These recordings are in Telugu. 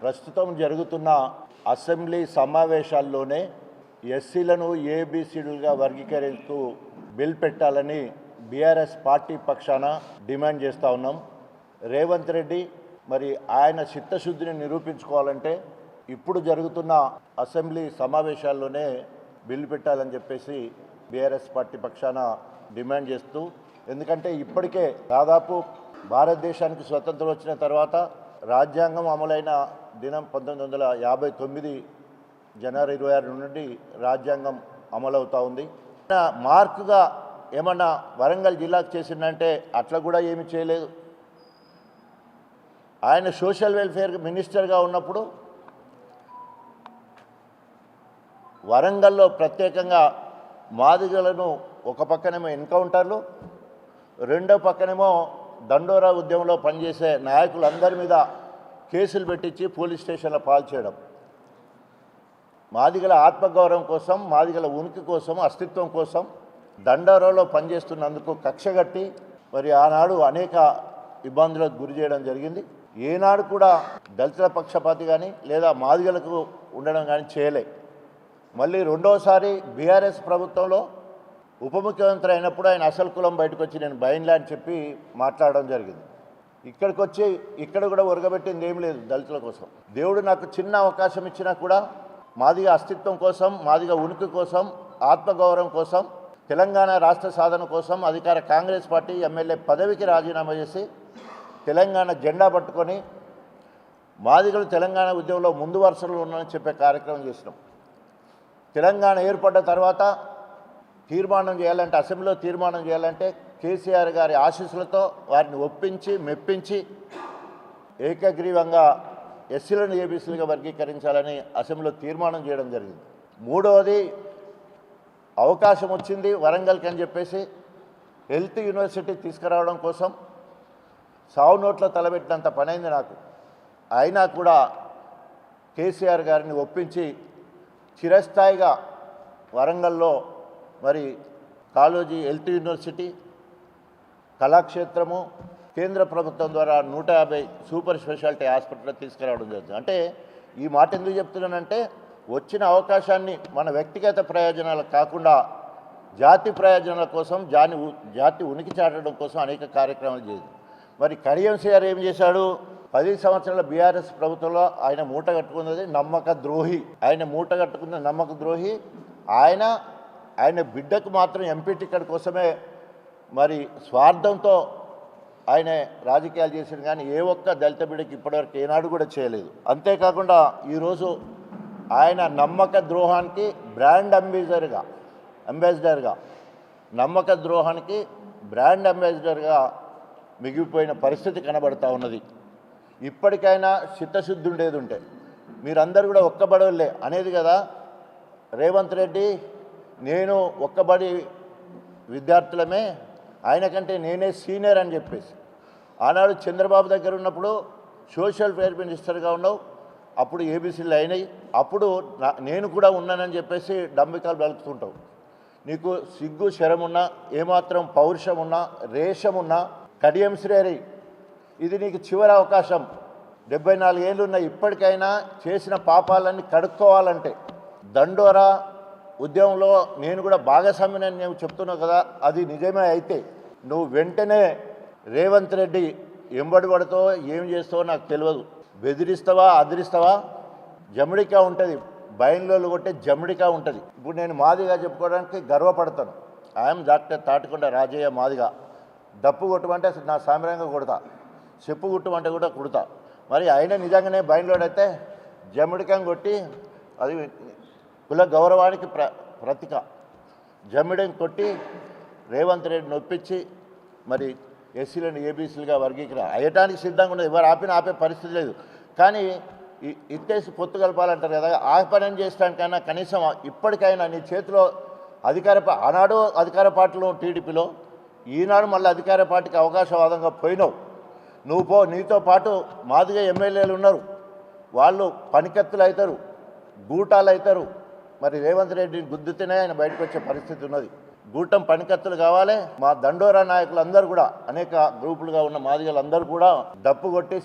ప్రస్తుతం జరుగుతున్న అసెంబ్లీ సమావేశాల్లోనే ఎస్సీలను ఏబిసిడులుగా వర్గీకరిస్తూ బిల్ పెట్టాలని బీఆర్ఎస్ పార్టీ పక్షాన డిమాండ్ చేస్తూ ఉన్నాం. రేవంత్ రెడ్డి మరి ఆయన చిత్తశుద్ధిని నిరూపించుకోవాలంటే ఇప్పుడు జరుగుతున్న అసెంబ్లీ సమావేశాల్లోనే బిల్లు పెట్టాలని చెప్పేసి బీఆర్ఎస్ పార్టీ పక్షాన డిమాండ్ చేస్తూ, ఎందుకంటే ఇప్పటికే దాదాపు భారతదేశానికి స్వతంత్రం వచ్చిన తర్వాత రాజ్యాంగం అమలైన దినం 1959 జనవరి 26 నుండి రాజ్యాంగం అమలవుతూ ఉంది. మార్కుగా ఏమన్నా వరంగల్ జిల్లాకు చేసిందంటే అట్లా కూడా ఏమి చేయలేదు. ఆయన సోషల్ వెల్ఫేర్ మినిస్టర్గా ఉన్నప్పుడు వరంగల్లో ప్రత్యేకంగా మాదిగలను ఒక పక్కనేమో ఎన్కౌంటర్లు, రెండో పక్కనేమో దండోరా ఉద్యమంలో పనిచేసే నాయకులందరి మీద కేసులు పెట్టించి పోలీస్ స్టేషన్లో పాల్చేయడం, మాదిగల ఆత్మగౌరవం కోసం, మాదిగల ఉనికి కోసం, అస్తిత్వం కోసం దండోరాలో పనిచేస్తున్నందుకు కక్షగట్టి మరి ఆనాడు అనేక ఇబ్బందులకు గురి చేయడం జరిగింది. ఏనాడు కూడా దళితుల పక్షపాతి కానీ లేదా మాదిగలకు ఉండడం కానీ చేయలే. మళ్ళీ రెండోసారి బీఆర్ఎస్ ప్రభుత్వంలో ఉప ముఖ్యమంత్రి అయినప్పుడు ఆయన అసలు కులం బయటకు వచ్చి నేను బయన్లా అని చెప్పి మాట్లాడడం జరిగింది. ఇక్కడికి వచ్చి ఇక్కడ కూడా ఉరగబెట్టింది ఏం లేదు దళితుల కోసం. దేవుడు నాకు చిన్న అవకాశం ఇచ్చినా కూడా మాదిగ అస్తిత్వం కోసం, మాదిగ ఉనికి కోసం, ఆత్మగౌరవం కోసం, తెలంగాణ రాష్ట్ర సాధన కోసం అధికార కాంగ్రెస్ పార్టీ ఎమ్మెల్యే పదవికి రాజీనామా చేసి తెలంగాణ జెండా పట్టుకొని మాదిగలు తెలంగాణ ఉద్యమంలో ముందు వరుసలో ఉన్నామని చెప్పే కార్యక్రమం చేసినాం. తెలంగాణ ఏర్పడ్డ తర్వాత తీర్మానం చేయాలంటే, అసెంబ్లీలో తీర్మానం చేయాలంటే కేసీఆర్ గారి ఆశీస్సులతో వారిని ఒప్పించి మెప్పించి ఏకగ్రీవంగా ఎస్సీలను ఏబీసీలుగా వర్గీకరించాలని అసెంబ్లీలో తీర్మానం చేయడం జరిగింది. మూడవది, అవకాశం వచ్చింది వరంగల్కి అని చెప్పేసి హెల్త్ యూనివర్సిటీ తీసుకురావడం కోసం సావు నోట్లో తలబెట్టినంత పనైంది నాకు. అయినా కూడా కేసీఆర్ గారిని ఒప్పించి చిరస్థాయిగా వరంగల్లో మరి కాళోజీ హెల్త్ యూనివర్సిటీ, కళాక్షేత్రము, కేంద్ర ప్రభుత్వం ద్వారా 150 సూపర్ స్పెషాలిటీ హాస్పిటల్ తీసుకురావడం జరుగుతుంది. అంటే ఈ మాట ఎందుకు చెప్తున్నానంటే, వచ్చిన అవకాశాన్ని మన వ్యక్తిగత ప్రయోజనాలకు కాకుండా జాతి ప్రయోజనాల కోసం, జాతి ఉనికి చాటడం కోసం అనేక కార్యక్రమాలు చేసింది. మరి కడియం సిఆర్ ఏం చేశాడు? 10 సంవత్సరాల బీఆర్ఎస్ ప్రభుత్వంలో ఆయన మూట కట్టుకున్నది నమ్మక ద్రోహి. ఆయన మూట కట్టుకున్న నమ్మక ద్రోహి. ఆయన బిడ్డకు మాత్రం ఎంపీ టికెట్ కోసమే మరి స్వార్థంతో ఆయన రాజకీయాలు చేసిన, కానీ ఏ ఒక్క దళిత బిడ్డకి ఇప్పటివరకు ఏనాడు కూడా చేయలేదు. అంతేకాకుండా ఈరోజు ఆయన నమ్మక ద్రోహానికి బ్రాండ్ అంబాసిడర్గా నమ్మక ద్రోహానికి బ్రాండ్ అంబాసిడర్గా మిగిలిపోయిన పరిస్థితి కనబడతా ఉన్నది. ఇప్పటికైనా చిత్తశుద్ధి ఉండేది ఉంటే మీరందరూ కూడా ఒక్కబడలే అనేది కదా రేవంత్ రెడ్డి, నేను ఒక్కబడి విద్యార్థులమే, ఆయన కంటే నేనే సీనియర్ అని చెప్పేసి ఆనాడు చంద్రబాబు దగ్గర ఉన్నప్పుడు సోషల్ వెల్ఫేర్ మినిస్టర్గా ఉన్నావు, అప్పుడు ఏబీసీలు అయినాయి, అప్పుడు నేను కూడా ఉన్నానని చెప్పేసి డంబికాలు బలుకుతుంటావు. నీకు సిగ్గు శరమున్నా, ఏమాత్రం పౌరుషం ఉన్నా, రేషమున్నా కడియం శ్రేరి, ఇది నీకు చివరి అవకాశం. 74 ఏళ్ళు ఉన్నాయి. ఇప్పటికైనా చేసిన పాపాలన్నీ కడుక్కోవాలంటే దండోరా ఉద్యమంలో నేను కూడా భాగస్వామ్యని నేను చెప్తున్నావు కదా, అది నిజమే అయితే నువ్వు వెంటనే రేవంత్ రెడ్డి ఎంబడి పడతావో ఏం చేస్తావో నాకు తెలియదు. బెదిరిస్తావా, అదిరిస్తావా, జమిడికా ఉంటుంది, బయలులో కొట్టే జమిడికా ఉంటుంది. ఇప్పుడు నేను మాదిగా చెప్పుకోవడానికి గర్వపడతాను. I'm doctor Thatikonda Rajaiah Madiga. డప్పు కొట్టమంటే అసలు నా సామ్యంగా కొడతా, చెప్పు కుట్టమంటే కూడా కుడతా. మరి ఆయన నిజంగానే బయలులోడైతే జమిడికం కొట్టి, అది కుల గౌరవానికి ప్రతీక, జమిడిని కొట్టి రేవంత్ రెడ్డి నొప్పించి మరి ఎస్సీలను ఏబీసీలుగా అయ్యటానికి సిద్ధంగా ఉండదు. ఎవరు ఆపే పరిస్థితి లేదు. కానీ ఇత్తేసి పొత్తు కలపాలంటారు కదా, ఆ పని చేసడానికైనా కనీసం ఇప్పటికైనా నీ చేతిలో ఆనాడు అధికార పార్టీలో టీడీపీలో, ఈనాడు మళ్ళీ అధికార పార్టీకి అవకాశవాదంగా పోయినావు. నీతో పాటు మాదిగా ఎమ్మెల్యేలు ఉన్నారు, వాళ్ళు పనికత్తులు అవుతారు, గూటాలు అవుతారు. మరి రేవంత్ రెడ్డిని గుద్దుతేనే ఆయన బయటకు వచ్చే పరిస్థితి ఉన్నది. గూటం పనికత్తులు కావాలి. మా దండోరా నాయకులందరూ కూడా అనేక గ్రూపులుగా ఉన్న మాదిగలందరూ కూడా డప్పు కొట్టి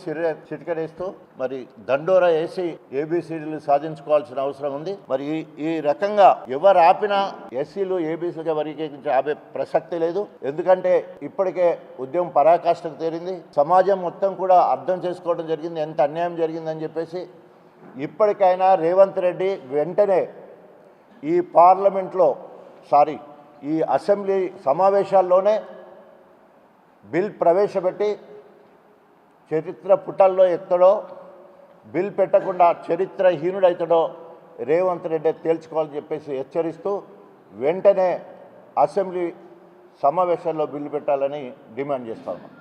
చిటికడేస్తూ మరి దండోరా వేసి ఏబిసిడీలు సాధించుకోవాల్సిన అవసరం ఉంది. మరి ఈ రకంగా ఎవరు ఆపినా ఎస్సీలు ఏబీసీలుగా వర్గీకరించి ఆపే ప్రసక్తి లేదు. ఎందుకంటే ఇప్పటికే ఉద్యమం పరాకాష్ఠకు తేలింది. సమాజం మొత్తం కూడా అర్థం చేసుకోవడం జరిగింది ఎంత అన్యాయం జరిగిందని చెప్పేసి. ఇప్పటికైనా రేవంత్ రెడ్డి వెంటనే ఈ పార్లమెంట్లో ఈ అసెంబ్లీ సమావేశాల్లోనే బిల్ ప్రవేశపెట్టి చరిత్ర పుటల్లో ఎత్తడో, బిల్ పెట్టకుండా చరిత్రహీనుడైతాడో రేవంత్ రెడ్డి తేల్చుకోవాలని చెప్పేసి హెచ్చరిస్తూ వెంటనే అసెంబ్లీ సమావేశాల్లో బిల్లు పెట్టాలని డిమాండ్ చేస్తాము.